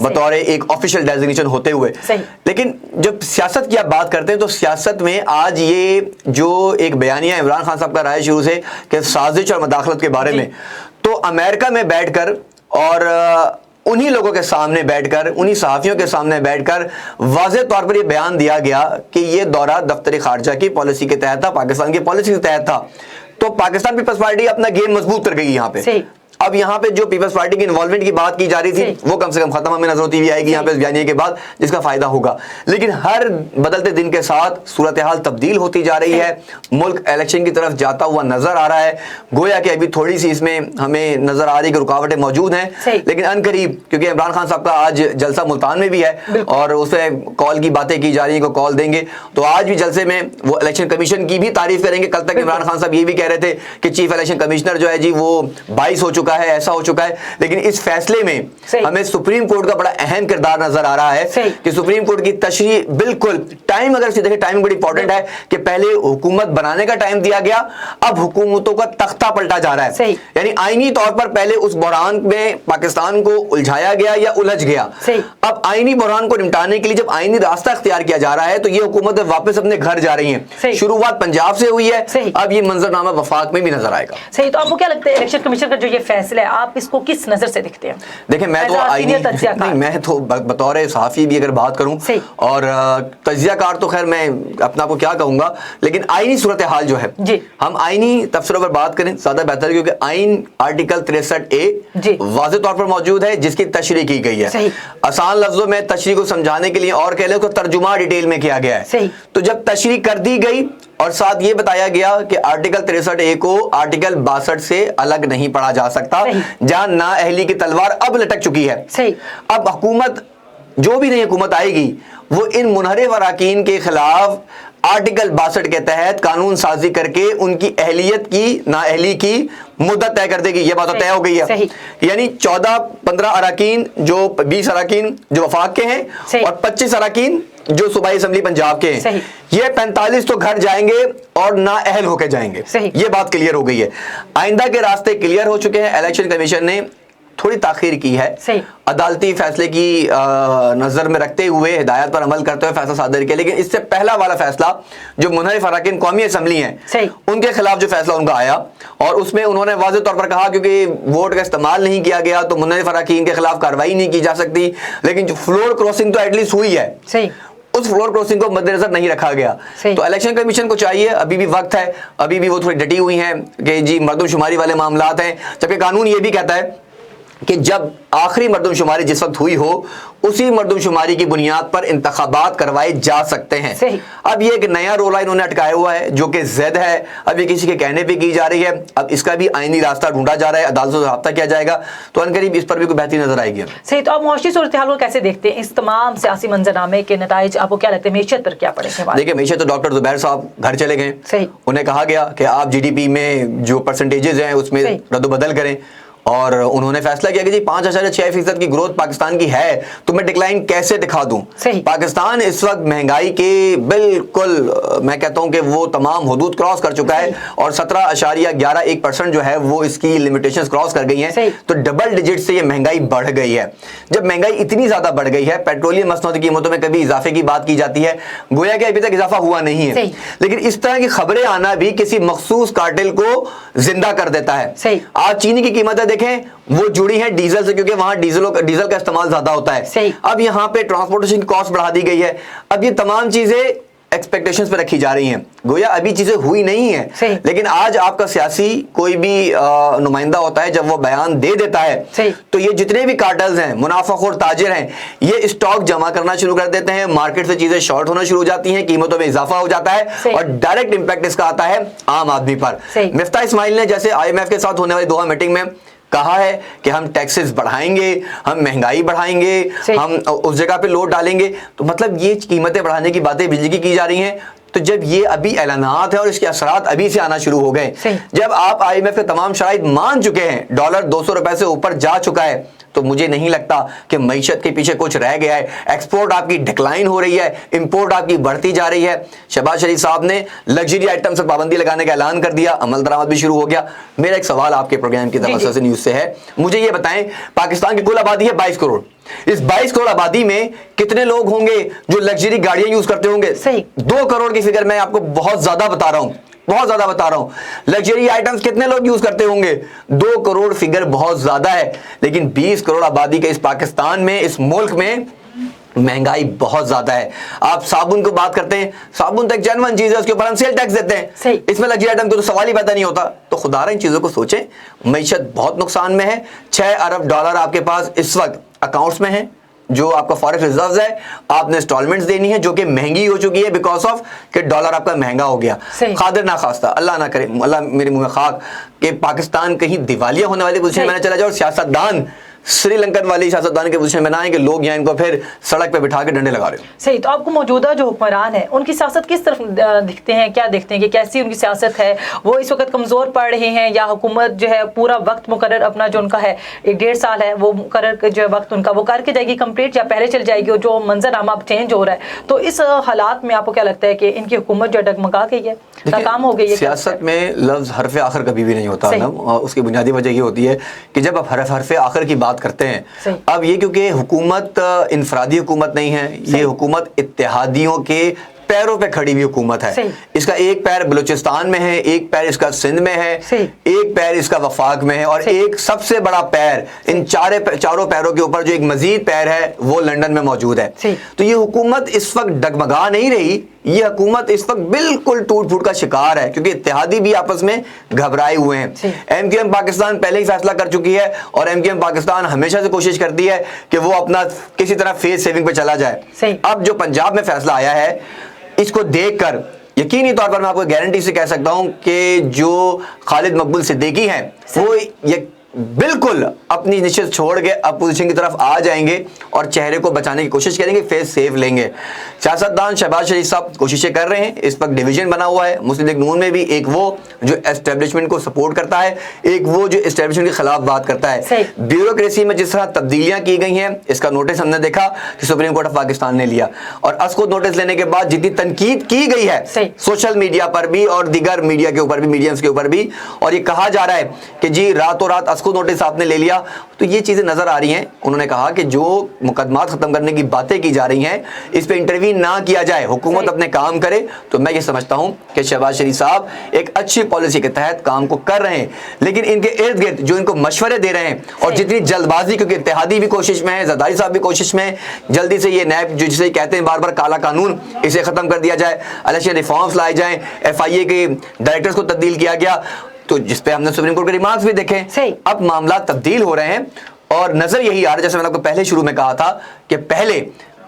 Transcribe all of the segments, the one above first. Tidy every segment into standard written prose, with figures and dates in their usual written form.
بطور ایک official designation ہوتے ہوئے. لیکن جب سیاست کی آپ بات کرتے ہیں تو سیاست میں آج یہ جو ایک بیانیہ عمران خان صاحب کا رہا ہے شروع سے کہ سازش اور مداخلت کے بارے میں, تو امریکہ میں بیٹھ کر اور انہی لوگوں کے سامنے بیٹھ کر, انہی صحافیوں کے سامنے بیٹھ کر واضح طور پر یہ بیان دیا گیا کہ یہ دورہ دفتر خارجہ کی پالیسی کے تحت تھا, پاکستان کی پالیسی کے تحت تھا. تو پاکستان پیپلز پارٹی اپنا گیم مضبوط کر گئی یہاں پہ. اب یہاں پہ جو پیپلز پارٹی کی انوالومنٹ کی بات کی جا رہی تھی وہ کم سے کم ختم ہمیں نظر ہوتی ہوئی آئے گی یہاں پہ اس بیانیے کے بعد, جس کا فائدہ ہوگا. لیکن ہر بدلتے دن کے ساتھ صورتحال تبدیل ہوتی جا رہی ہے, ملک الیکشن کی طرف جاتا ہوا نظر آ رہا ہے. گویا کہ ابھی تھوڑی سی اس میں ہمیں نظر آ رہی کہ رکاوٹیں موجود ہیں, لیکن ان قریب کیونکہ عمران خان صاحب کا آج جلسہ ملتان میں بھی ہے اور اس پہ کال کی باتیں کی جا رہی ہیں کہ کال دیں گے, تو آج بھی جلسے میں وہ الیکشن کمیشن کی بھی تعریف کریں گے. کل تک عمران خان صاحب یہ بھی کہہ رہے تھے کہ چیف الیکشن کمشنر جو ہے جی وہ 22 ہو چکا ہے, ایسا ہو چکا ہے. لیکن اس فیصلے میں ہمیں سپریم کورٹ کا بڑا اہم کردار نظر آ رہا ہے کہ سپریم کورٹ کی تشریح بالکل ٹائم, اگر دیکھیں ٹائم بڑی امپورٹنٹ ہے کہ پہلے حکومت بنانے کا ٹائم دیا گیا, اب حکومتوں کا تختہ پلٹا جا رہا ہے. یعنی آئینی طور پر پہلے اس بحران میں پاکستان کو الجھایا گیا یا الجھ گیا, اب آئینی بحران کو نمٹانے کے لیے جب آئینی راستہ اختیار کیا جا رہا ہے تو یہ حکومت واپس اپنے گھر جا رہی ہیں. شروعات پنجاب سے ہوئی ہے, اب یہ منظرنامہ وفاق میں بھی نظر آئے گا. صحیح. تو آپ کو کیا لگتا ہے الیکشن کمیشن کا جو یہ فیصلہ ہے آپ اس کو کس نظر سے دیکھتے ہیں؟ دیکھیں میں تو آئینی نہیں, میں تو بطور صحافی بھی اگر بات کروں اور تجزیہ کار تو خیر میں اپنا کو کیا کہوں گا, لیکن آئینی صورتحال جو ہے ہم آئینی تفسیروں پر بات کریں زیادہ بہتر ہے, کیونکہ آئین آرٹیکل 63A واضح طور پر موجود ہے جس کی تشریح کی گئی ہے. آسان لفظوں میں تشریح کو سمجھانے کے لیے اور کہہ لیں تو ترجمہ ڈیٹیل میں کیا گیا ہے. تو جب تشریح کر دی گئی اور ساتھ یہ بتایا گیا کہ آرٹیکل 63A کو آرٹیکل 62 سے الگ نہیں پڑھا جا سکتا, جہاں نااہلی کی تلوار اب لٹک چکی ہے. اب حکومت جو بھی نئی حکومت آئے گی وہ ان منحرف اراکین کے خلاف آرٹیکل 62 کے تحت قانون سازی کر کے ان کی اہلیت کی نااہلی کی مدت طے کر دے گی. یہ بات تو طے ہو گئی ہے, یعنی 14-15 اراکین جو 20 اراکین جو وفاق کے ہیں اور 25 اراکین جو صوبائی اسمبلی پنجاب کے ہیں, یہ 45 تو گھر جائیں گے اور نااہل ہو کے جائیں گے. یہ بات کلیئر ہو گئی ہے. آئندہ کے راستے کلیئر ہو چکے ہیں. الیکشن کمیشن نے تھوڑی تاخیر کی ہے, عدالتی فیصلے کی نظر میں رکھتے ہوئے ہدایت پر عمل کرتے ہوئے فیصلہ صادر کیا, لیکن اس سے پہلا والا فیصلہ جو منحرف اراکین قومی اسمبلی ہیں ان کے خلاف جو فیصلہ ان کا آیا, اور اس میں انہوں نے واضح طور پر کہا کیونکہ ووٹ کا استعمال نہیں کیا گیا تو منحرف اراکین کے خلاف کارروائی نہیں کی جا سکتی, لیکن جو فلور کراسنگ تو ایٹ لیسٹ ہوئی ہے, اس فلور کراسنگ کو مد نظر نہیں رکھا گیا. تو الیکشن کمیشن کو چاہیے, ابھی بھی وقت ہے, ابھی بھی وہ تھوڑی ڈٹی ہوئی ہیں کہ جی مردم شماری والے معاملات ہیں, جبکہ قانون یہ بھی کہتا ہے کہ جب آخری مردم شماری جس وقت ہوئی ہو اسی مردم شماری کی بنیاد پر انتخابات کروائے جا سکتے ہیں. اب یہ ایک نیا رولہ انہوں نے اٹکایا ہوا ہے جو کہ زید ہے, اب یہ کسی کے کہنے پہ کی جا رہی ہے, اب اس کا بھی آئینی راستہ ڈھونڈا جا رہا ہے, عدالتوں سے رابطہ کیا جائے گا, تو ان قریب اس پر بھی کوئی بہتری نظر آئے گی. صحیح. تو آپ معاشی صورتحال کو کیسے دیکھتے ہیں, اس تمام سیاسی منظرنامے کے نتائج آپ کو کیا لگتے ہیں معیشت پر کیا پڑے گا؟ دیکھیں معیشت تو ڈاکٹر زبیر صاحب گھر چلے گئے, انہیں کہا گیا کہ آپ جی ڈی پی میں جو پرسنٹیجز ہیں اس میں رد و بدل کریں, اور انہوں نے فیصلہ کیا کہ جی 5.6% کی گروتھ پاکستان کی ہے تو میں ڈکلائن کیسے دکھا دوں. پاکستان اس وقت مہنگائی کے بالکل میں کہتا ہوں کہ وہ تمام حدود کراس کر چکا ہے, اور 17.11% جو ہے وہ اس کی لمیٹیشنز کراس کر گئی ہیں. تو ڈبل ڈیجٹ سے یہ مہنگائی بڑھ گئی ہے. جب مہنگائی اتنی زیادہ بڑھ گئی ہے, پیٹرولیم مصنوعات کی قیمتوں میں کبھی اضافے کی بات کی جاتی ہے, گویا کہ ابھی تک اضافہ ہوا نہیں ہے, لیکن اس طرح کی خبریں آنا بھی کسی مخصوص کارٹل کو زندہ کر دیتا ہے. آج چینی کی قیمتیں دیکھیں وہ جڑی ہیں ڈیزل سے, کیونکہ وہاں ڈیزل کا استعمال زیادہ ہوتا ہے. اب یہاں پہ ٹرانسپورٹیشن کی کاسٹ بڑھا دی گئی ہے. اب یہ تمام چیزیں ایکسپیکٹیشنز پہ رکھی جا رہی ہیں, گویا ابھی چیزیں ہوئی نہیں ہیں, لیکن آج آپ کا سیاسی کوئی بھی نمائندہ ہوتا ہے جب وہ بیان دے دیتا ہے تو یہ جتنے بھی کارٹلز ہیں, منافع خور تاجر ہیں, یہ اسٹاک جمع کرنا شروع کر دیتے ہیں, مارکیٹ سے چیزیں شارٹ ہونا شروع ہو جاتی ہیں, قیمتوں میں اضافہ ہو جاتا ہے, اور ڈائریکٹ امپیکٹ اس کا آتا ہے عام آدمی پر. مفتاح اسماعیل نے جیسے IMF کے ساتھ ہونے والی دوحہ میٹنگ میں کہا ہے کہ ہم ٹیکسز بڑھائیں گے, ہم مہنگائی بڑھائیں گے, ہم اس جگہ پہ لوڈ ڈالیں گے, تو مطلب یہ قیمتیں بڑھانے کی باتیں بجلی کی جا رہی ہیں. تو جب یہ ابھی اعلانات ہیں اور اس کے اثرات ابھی سے آنا شروع ہو گئے, جب آپ IMF کے تمام شرائط مان چکے ہیں, ڈالر 200 روپے سے اوپر جا چکا ہے, تو مجھے نہیں لگتا کہ معیشت کے پیچھے کچھ رہ گیا ہے. ایکسپورٹ آپ کی ڈکلائن ہو رہی ہے, امپورٹ آپ کی بڑھتی جا رہی ہے. شہباز شریف صاحب نے لگژری آئٹم سے پابندی لگانے کا اعلان کر دیا, عمل درآمد بھی شروع ہو گیا. میرا ایک سوال آپ کے پروگرام کی طرف سے نیوز سے ہے, مجھے یہ بتائیں پاکستان کی کل آبادی ہے 22 کروڑ, اس 22 کروڑ آبادی میں کتنے لوگ ہوں گے جو لگژری گاڑیاں یوز کرتے ہوں گے؟ 2 کروڑ کی فگر میں آپ کو بہت زیادہ بتا رہا ہوں, لگژری آئٹمز کتنے لوگ یوز کرتے ہوں گے؟ 2 کروڑ فگر بہت زیادہ ہے, لیکن 20 کروڑ آبادی کے اس پاکستان میں, اس ملک میں مہنگائی بہت زیادہ ہے. آپ صابن کو بات کرتے ہیں, صابن تو ایک جینوئن چیز ہے, اس کے اوپر ہم سیل ٹیکس دیتے ہیں, اس میں لگژری آئٹم کو تو سوال ہی پیدا نہیں ہوتا. تو خدا رہا ان چیزوں کو سوچیں. معیشت بہت نقصان میں ہے. 6 ارب ڈالر آپ کے پاس اس وقت اکاؤنٹس میں ہیں جو آپ کا فارغ ریزروز ہے, آپ نے انسٹالمنٹس دینی ہے جو کہ مہنگی ہو چکی ہے بیکاز آف کہ ڈالر آپ کا مہنگا ہو گیا. قادر ناخواستہ, اللہ نہ کرے, اللہ میرے منہ میں خاک, کہ پاکستان کہیں دیوالیہ ہونے والی پوزیشن میں نہ چلا جائے اور سیاستدان سری لنکن والی سیاستدان کے پوزیشن میں نہ آئیں کہ لوگ یہاں ان کو پھر سڑک پہ بٹھا کے ڈنڈے لگا رہے ہیں. صحیح. تو آپ کو موجودہ جو حکمران ہیں ان کی سیاست کس طرف دکھتے ہیں, کیا دیکھتے ہیں کہ کیسی ان کی سیاست ہے؟ وہ اس وقت کمزور پڑ رہے ہیں یا حکومت جو ہے پورا وقت مقرر اپنا جو ان کا ہے 1.5 سال ہے وہ مقرر جو ہے وقت ان کا وہ کر کے جائے گی کمپلیٹ, یا پہلے چل جائے گی, اور جو منظر نامہ اب چینج ہو رہا ہے تو اس حالات میں آپ کو کیا لگتا ہے کہ ان کی حکومت جو ڈگمگا گئی ہے, ناکام ہو گئی ہے؟ سیاست میں لفظ حرف آخر کبھی بھی نہیں ہوتا نا, اس کی بنیادی وجہ یہ ہوتی ہے کہ جب آپ حرف آخر کی بات کرتے ہیں, اب یہ کیونکہ حکومت انفرادی حکومت نہیں ہے, یہ حکومت اتحادیوں کے پیروں پہ کھڑی ہوئی حکومت ہے. اس کا ایک پیر بلوچستان میں ہے, ایک پیر اس کا سندھ میں ہے, ایک پیر اس کا وفاق میں ہے, اور ایک سب سے بڑا پیر ان چاروں پیروں کے اوپر جو ایک مزید پیر ہے وہ لندن میں موجود ہے. تو یہ حکومت اس وقت ڈگمگا نہیں رہی, یہ حکومت اس وقت بالکل ٹوٹ پھوٹ کا شکار ہے کیونکہ اتحادی بھی آپس میں گھبرائے ہوئے ہیں. ایم کیو ایم پاکستان پہلے ہی فیصلہ کر چکی ہے, اور ایم کیو ایم پاکستان ہمیشہ سے کوشش کرتی ہے کہ وہ اپنا کسی طرح فیس سیونگ پہ چلا جائے. اب جو پنجاب میں فیصلہ آیا ہے اس کو دیکھ کر یقینی طور پر میں آپ کو گارنٹی سے کہہ سکتا ہوں کہ جو خالد مقبول صدیقی ہیں وہ بالکل اپنی نشست چھوڑ کے اپوزیشن کی طرف آ جائیں گے اور چہرے کو بچانے کی کوشش کریں گے, فیس سیف لیں گے. سیاستدان شہباز شریف صاحب کوششیں کر رہے ہیں, اس وقت ڈویژن بنا ہوا ہے مسلم لیگ نون میں بھی, ایک وہ جو اسٹیبلشمنٹ کو سپورٹ کرتا ہے, ایک وہ جو اسٹیبلشمنٹ کے خلاف بات کرتا ہے. بیوروکریسی میں جس طرح تبدیلیاں کی گئی ہیں اس کا نوٹس ہم نے دیکھا کہ سپریم کورٹ آف پاکستان نے لیا, اور اس کو نوٹس لینے کے بعد جتنی تنقید کی گئی ہے سوشل میڈیا پر بھی اور دیگر میڈیا کے اوپر بھی, میڈیمز کے اوپر بھی, اور یہ کہا جا رہا ہے کہ جی راتوں رات اس کو نوٹس آپ نے لے لیا, تو یہ چیزیں نظر آ رہی ہیں. انہوں نے کہا کہ جو مقدمات ختم کرنے کی باتیں کی جا رہی ہیں اس پہ انٹروین نہ کیا جائے, حکومت اپنے کام کرے. تو میں یہ سمجھتا ہوں کہ شہباز شریف صاحب ایک اچھی پالیسی کے تحت کام کو کر رہے ہیں, لیکن ان کے ارد گرد جو ان کو مشورے دے رہے ہیں اور جتنی جلد بازی, کیونکہ اتحادی بھی کوشش میں ہے, زرداری صاحب بھی کوشش میں ہے, جلدی سے یہ نیب جو جسے کہتے ہیں بار بار کالا قانون, اسے ختم کر دیا جائے, الیکشن ریفارمز لائے جائیں, ایف آئی اے کے ڈائریکٹرز کو تبدیل کیا گیا, تو جس پہ ہم نے سپریم کورٹ کے ریمارکس بھی دیکھے. اب معاملات تبدیل ہو رہے ہیں اور نظر یہی آ رہا ہے, جیسے میں نے آپ کو پہلے شروع میں کہا تھا کہ پہلے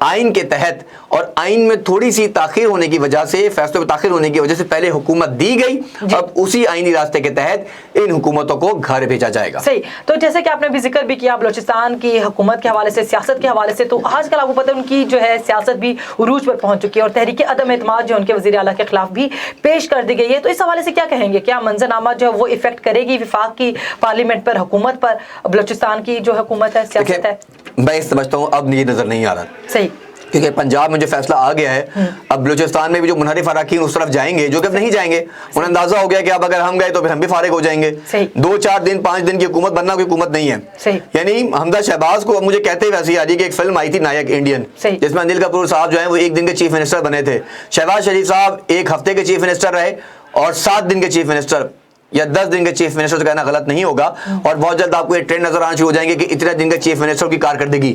آئین کے تحت اور آئین میں تھوڑی سی تاخیر ہونے کی وجہ سے, فیصلوں میں تاخیر ہونے کی وجہ سے پہلے حکومت دی گئی, اب اسی آئینی راستے کے تحت ان حکومتوں کو گھر بھیجا جائے گا. صحیح. تو جیسے کہ آپ نے بھی ذکر بھی کیا بلوچستان کی حکومت کے حوالے سے, سیاست کے حوالے سے, تو آج کل آپ کو پتہ ہے ان کی جو ہے سیاست بھی عروج پر پہنچ چکی ہے اور تحریک عدم اعتماد جو ان کے وزیر اعلیٰ کے خلاف بھی پیش کر دی گئی ہے. تو اس حوالے سے کیا کہیں گے, کیا منظرنامہ جو ہے وہ افیکٹ کرے گی وفاق کی پارلیمنٹ پر, حکومت پر, بلوچستان کی جو حکومت ہے, سیاست ہے؟ میں سمجھتا ہوں اب یہ نظر نہیں آ رہا. صحیح. کیونکہ پنجاب میں جو فیصلہ آ گیا ہے, اب بلوچستان میں بھی جو منحرف اراکین اس طرف جائیں گے, جو کہ اب نہیں جائیں گے, انہیں اندازہ ہو گیا کہ اب اگر ہم گئے تو پھر ہم بھی فارغ ہو جائیں گے. 2-4 دن 5 دن کی حکومت بننا کوئی حکومت نہیں ہے. یعنی حمزہ شہباز کو مجھے کہتے ہی ویسے یاد ہے کہ ایک فلم آئی تھی نائک انڈین, جس میں انل کپور صاحب جو ہیں وہ 1 دن کے چیف منسٹر بنے تھے. شہباز شریف صاحب 1 ہفتے کے چیف منسٹر رہے اور 7 دن کے چیف منسٹر یا 10 دن کے چیف منسٹر تو کہنا غلط نہیں ہوگا, اور بہت جلد آپ کو یہ ٹرینڈ نظر آنا شروع ہو جائیں گے کہ اتنے دن کے چیف منسٹر کی کارکردگی.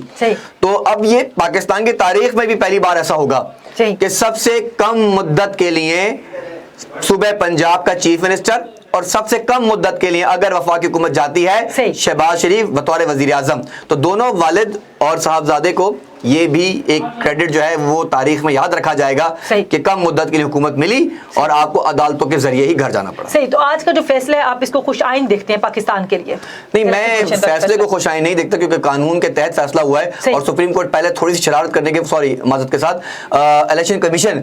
تو اب یہ پاکستان کی تاریخ میں بھی پہلی بار ایسا ہوگا کہ سب سے کم مدت کے لیے صوبہ پنجاب کا چیف منسٹر اور سب سے کم مدت کے لیے اگر وفاقی حکومت جاتی ہے شہباز شریف بطور وزیر اعظم, تو دونوں والد اور صاحبزادے کو یہ بھی ایک کریڈٹ جو ہے وہ تاریخ میں یاد رکھا جائے گا کہ کم مدت کے لیے حکومت ملی اور آپ کو عدالتوں کے ذریعے ہی گھر جانا پڑا. صحیح. تو آج کا جو فیصلہ ہے آپ اس کو خوش آئین دیکھتے ہیں پاکستان کے لیے؟ نہیں, میں فیصلے کو خوش آئین نہیں دیکھتا, کیونکہ قانون کے تحت فیصلہ ہوا ہے اور سپریم کورٹ پہلے تھوڑی سی شرارت کرنے کے معذرت کے ساتھ الیکشن کمیشن